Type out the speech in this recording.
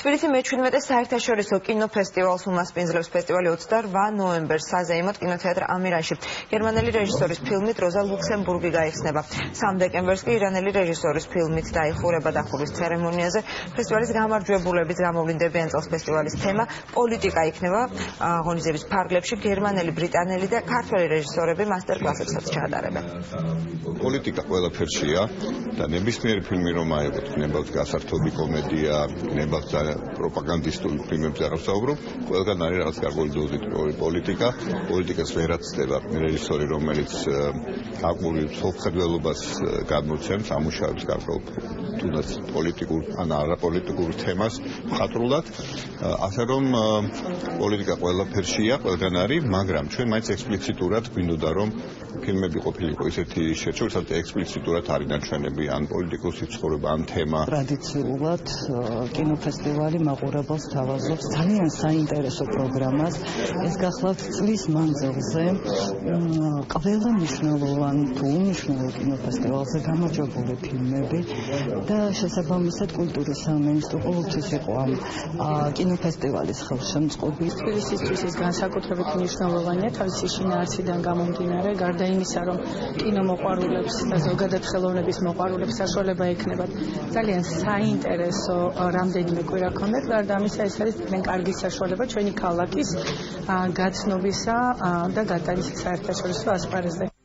თბილისი მე-17 საერთაშორისო კინოფესტივალს უმასპინძლებს ფესტივალი 28 ნოემბერს საზეიმოდ კინოთეატრ ამირანში. გერმანელი რეჟისორის ფილმით როზა ლუქსემბურგი გაიხსნება. 3 დეკემბერს კი ირანელი რეჟისორის ფილმით დაიხურება დახურვის ცერემონიაზე. ფესტივალის გამარჯვებულებით გამოვლინდებიან წელს ფესტივალის თემა პოლიტიკა იქნება. აღონიზების ფარგლებში გერმანელი, ბრიტანელი და ქართველი რეჟისორები მასტერ-კლასებსაც ჩაატარებენ. პოლიტიკა ყველაფერშია და ნებისმიერი ფილმი რომ აიღოთ, ნებავთ გასართობი კომედია, ნებავთ პროპაგანდისტული ფილმებზე არ ვსაუბრობ, ყველგან არის რაღაც გარკვეული დოზით პოლიტიკა. პოლიტიკას ვერ აცდება რეჟისორი, რომელიც გარკვეული მსოფლმხედველობას გადმოცემს, ამუშავებს გარკვეულ თუნდაც პოლიტიკურ ან არაპოლიტიკურ თემას მხატვრულად, ასე რომ პოლიტიკა ყველაფერშია, ყველგან არის, მაგრამ ჩვენ მაინც ექსპლიციტურად გვინდოდა რომ ფილმები ყოფილიყო ისეთი შეჩერებად ექსპლიციტურად არის ნაჩვენები ან პოლიტიკოსი ცხოვრება ან თემა. ტრადიციულად კინოფესტივალი მაყურებელს თავაზობს ძალიან საინტერესო პროგრამას. ეს გახლავთ წლის მანძილზე ყველა მნიშვნელოვან თუ უმნიშვნელო კინოფესტივალზე გამარჯვებული ფილმები და შესაბამისად კულტურის სამინისტრო ყოველთვის იყო ამ კინოფესტივალის ხელშემწყობი. თბილისისთვის ის განსაკუთრებით მნიშვნელოვანია თავისი შინაარსიდან გამომდინარე, გარდა იმისა, რომ კინომოყვარულებს და ზოგადად ხელოვნების მოყვარულებს საშუალება ექნებათ ძალიან საინტერესო რამდენიმე კვირა ქონდეთ, გარდა ამისა ეს არის ძალიან კარგი საშუალება ჩვენი ქალაქის გაცნობისა და გატანის საერთაშორისო ასპარეზზე.